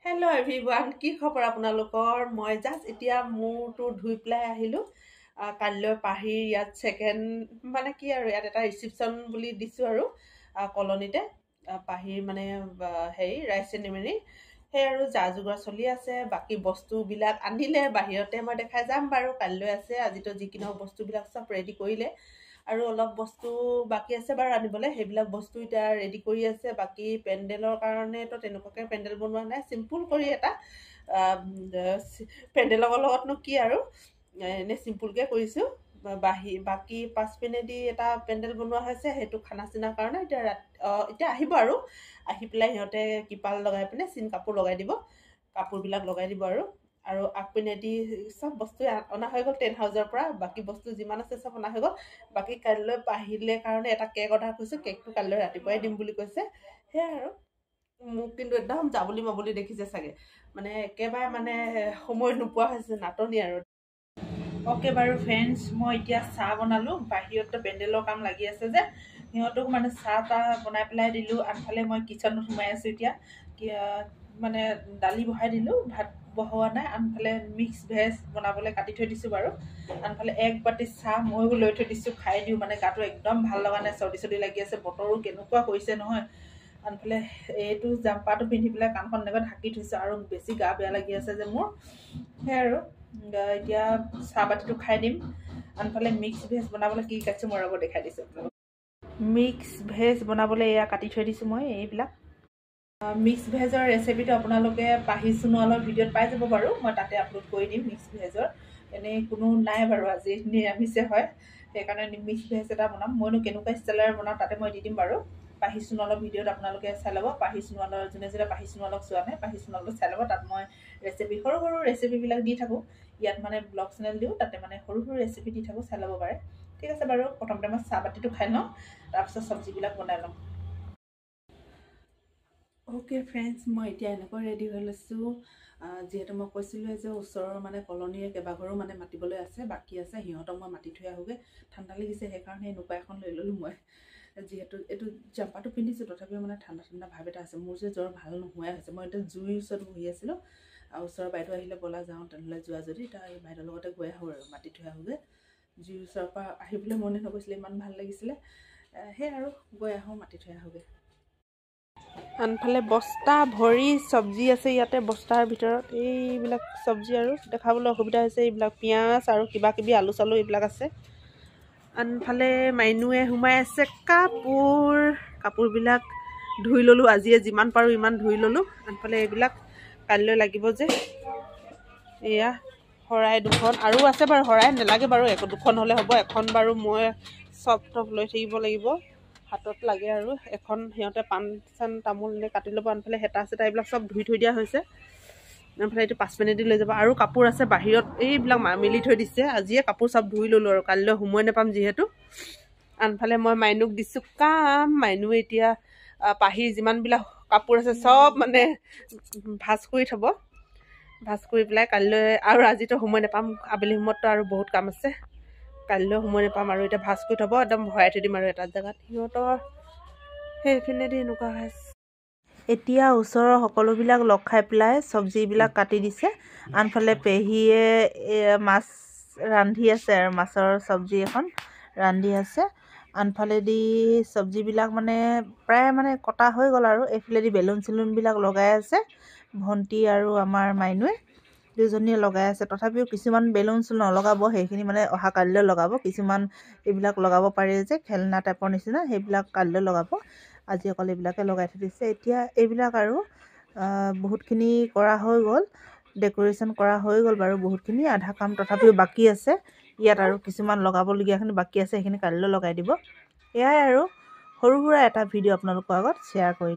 Hello' everyone, কি খবৰ আপোনালোকৰ? মই জাষ্ট এতিয়া মূৰটো ধুই পেলাই আহিলোঁ। কাইলৈ পাহিৰ ইয়াত ছেকেণ্ড মানে কি আৰু ইয়াত এটা ৰিচিপশ্যন বুলি দিছোঁ আৰু কলনীতে পাহিৰ মানে হেৰি ৰাইজ চেৰিমনি সেই আৰু যা যোগাৰ চলি আছে। বাকী বস্তুবিলাক আনিলে বাহিৰতে মই দেখাই যাম বাৰু। কাইলৈ আছে, আজিতো যিকোনো বস্তুবিলাক চব ৰেডি কৰিলে আৰু অলপ বস্তু বাকী আছে বাৰু আনিবলৈ। সেইবিলাক বস্তু এতিয়া ৰেডি কৰি আছে। বাকী পেণ্ডেলৰ কাৰণেতো তেনেকুৱাকৈ পেণ্ডেল বনোৱা নাই, চিম্পুল কৰি এটা পেণ্ডেলৰ লগতনো কি আৰু এনেই চিম্পুলকৈ কৰিছোঁ। বাকী পাঁচপিনেদি এটা পেণ্ডেল বনোৱা হৈছে, সেইটো খানা চিনাৰ কাৰণে। এতিয়া আহিব আৰু আহি পেলাই সিহঁতে কিপাল লগাই পিনে চিন কাপোৰ লগাই দিব, কাপোৰবিলাক লগাই দিব আৰু আগপিনেদি চব বস্তু অনা হৈ গ'ল টেণ্ট হাউচৰ পৰা। বাকী বস্তু যিমান আছে চব অনা হৈ গ'ল। বাকী কাইলৈ আহিলে কাৰণে এটা কেক অৰ্ডাৰ কৰিছোঁ, কেকটো কাইলৈ ৰাতিপুৱাই দিম বুলি কৈছে। সেয়াই আৰু মোক কিন্তু একদম যাবলৈ মাবলৈ দেখিছে চাগে, মানে একেবাৰে মানে সময় নোপোৱা হৈছে, নাটনি আৰু। অ'কে বাৰু ফ্ৰেণ্ডছ, মই এতিয়া চাহ বনালোঁ। বাহিৰততো পেণ্ডেলৰ কাম লাগি আছে যে, সিহঁতক মানে চাহ তাহ বনাই পেলাই দিলোঁ। আনফালে মই কিচেনত সোমাই আছোঁ এতিয়া। মানে দালি বহাই দিলোঁ, ভাত বহোৱা নাই। আনফালে মিক্স ভেজ বনাবলৈ কাটি থৈ দিছোঁ বাৰু। আনফালে এক বাতি চাহ ময়ো লৈ থৈ দিছোঁ, খাই দিওঁ। মানে গাটো একদম ভাল লগা নাই, চৰ্দি লাগি আছে, বতৰো কেনেকুৱা কৰিছে নহয়। আনফালে এইটো জাম্পাৰটো পিন্ধি পেলাই কাণখন এনেকৈ ঢাকি থৈছোঁ, আৰু বেছি গা বেয়া লাগি আছে যে মোৰ। সেয়াই আৰু এতিয়া চাহপাতিটো খাই দিম। আনফালে মিক্স ভেজ বনাবলৈ কি কাটিছোঁ মই ৰ'ব দেখাই দিছোঁ আপোনালোকক। মিক্স ভেজ বনাবলৈ এয়া কাটি থৈ দিছোঁ মই এইবিলাক। মিক্স ভেজৰ ৰেচিপিটো আপোনালোকে পাহি সোণোৱালৰ ভিডিঅ'ত পাই যাব বাৰু, মই তাতে আপলোড কৰি দিম। মিক্স ভেজৰ এনেই কোনো নাই বাৰু, আজি নিৰামিষে হয়, সেইকাৰণে মিক্স ভেজ এটা বনাম। মইনো কেনেকুৱা ষ্টাইলেৰে বনাওঁ তাতে মই দি দিম বাৰু। পাহি সোণোৱালৰ ভিডিঅ'ত আপোনালোকে চাই ল'ব। পাহি সোণোৱালৰ যোনে পাহি সোণোৱালক চোৱা নাই, পাহি সোণোৱালটো চাই ল'ব। তাত মই ৰেচিপি সৰু সৰু ৰেচিপিবিলাক দি থাকোঁ। ইয়াত মানে ব্লগ চেনেল দিওঁ, তাতে মানে সৰু সৰু ৰেচিপি দি থাকোঁ, চাই ল'ব পাৰে। ঠিক আছে বাৰু, প্ৰথমতে মই চাহপাতিটো খাই লওঁ, তাৰপিছত চব্জিবিলাক বনাই ল'ম। অ'কে ফ্ৰেণ্ডছ, মই এতিয়া এনেকৈ ৰেডি হৈ লৈছোঁ। যিহেতু মই কৈছিলোঁ যে ওচৰৰ মানে কলনীৰ কেইবাঘৰো মানে মাতিবলৈ আছে, বাকী আছে, সিহঁতক মই মাতি থৈ আহোঁগৈ। ঠাণ্ডা লাগিছে, সেইকাৰণে এনেকুৱা এখন লৈ ল'লোঁ মই। যিহেতু এইটো জাম্পাৰটো পিন্ধিছোঁ, তথাপিও মানে ঠাণ্ডা ঠাণ্ডা ভাৱ এটা আছে। মোৰ যে জ্বৰ ভাল নোহোৱাই হৈছে। মই এতিয়া জুইৰ ওচৰত বহি আছিলোঁ, আৰু ওচৰৰ বাইদেউ আহিলে বলা যাওঁ তেনেহ'লে যোৱা যদি, তাৰ এই বাইদেউৰ লগতে গৈ আহোঁ আৰু মাতি থৈ আহোঁগৈ। জুইৰ ওচৰৰ পৰা আহিবলৈ মনে নগৈছিলে, ইমান ভাল লাগিছিলে। সেয়াই আৰু গৈ আহোঁ, মাতি থৈ আহোঁগৈ। আনফালে বস্তা ভৰি চব্জি আছে ইয়াতে, বস্তাৰ ভিতৰত এইবিলাক চব্জি আৰু দেখাবলৈ অসুবিধা হৈছে। এইবিলাক পিঁয়াজ আৰু কিবা কিবি আলু চালু এইবিলাক আছে। আনফালে মাইনুৱে সোমাই আছে কাপোৰবিলাক ধুই ল'লোঁ। আজিয়ে যিমান পাৰোঁ ইমান ধুই ল'লোঁ। আনফালে এইবিলাক কাইলৈ লাগিব যে, এয়া শৰাই দুখন আৰু আছে বাৰু। শৰাই নালাগে বাৰু, দুখন হ'লে হ'ব। এখন বাৰু মই চব লৈ থাকিব লাগিব, হাতত লাগে আৰু এখন। সিহঁতে পাণ চান তামোল এনে কাটি ল'ব। আনফালে হেতা চেতা এইবিলাক চব ধুই থৈ দিয়া হৈছে। আনফালে এইটো 5 মিনিট লৈ যাব। আৰু কাপোৰ আছে বাহিৰত, এইবিলাক মেলি থৈ দিছে। আজিয়ে কাপোৰ চব ধুই ল'লোঁ আৰু কাইলৈ সময় নাপাম যিহেতু। আনফালে মই মাইনুক দিছোঁ কাম। মাইনুৱে এতিয়া পাহিৰ যিমানবিলাক কাপোৰ আছে চব মানে ভাজ কৰি থ'ব। ভাজ কৰি পেলাই কাইলৈ, আৰু আজিতো সময় নাপাম, আবেলি সময়ততো আৰু বহুত কাম আছে, কাইলৈ সময় নাপাম। আৰু এতিয়া ভাজ কৰি থ'ব, একদম ভৰাই থৈ দিম আৰু এটা জেগাত। সিহঁতৰ সেইখিনিয়েদি এনেকুৱা হৈছে। এতিয়া ওচৰৰ সকলোবিলাক লগ খাই পেলাই চব্জিবিলাক কাটি দিছে। আনফালে পেহীয়ে মাছ ৰান্ধি আছে, আৰু মাছৰ চব্জি এখন ৰান্ধি আছে। আনফালেদি চব্জিবিলাক মানে প্ৰায় মানে কটা হৈ গ'ল, আৰু এইফালেদি বেলুন চেলুনবিলাক লগাই আছে ভণ্টি আৰু আমাৰ মাইনুৱে, দুজনীয়ে লগাই আছে। তথাপিও কিছুমান বেলুন নলগাব, সেইখিনি মানে অহা কালিলৈ লগাব। কিছুমান এইবিলাক লগাব পাৰি যে খেলনা টাইপৰ নিচিনা, সেইবিলাক কালিলৈ লগাব। আজি অকল এইবিলাকে লগাই থৈ দিছে। এতিয়া এইবিলাক আৰু বহুতখিনি কৰা হৈ গ'ল, ডেক'ৰেশ্যন কৰা হৈ গ'ল বাৰু বহুতখিনি। আধা কাম তথাপিও বাকী আছে ইয়াত, আৰু কিছুমান লগাবলগীয়াখিনি বাকী আছে, সেইখিনি কালিলৈ লগাই দিব। এয়াই আৰু সৰু সুৰা এটা ভিডিঅ' আপোনালোকৰ আগত শ্বেয়াৰ কৰি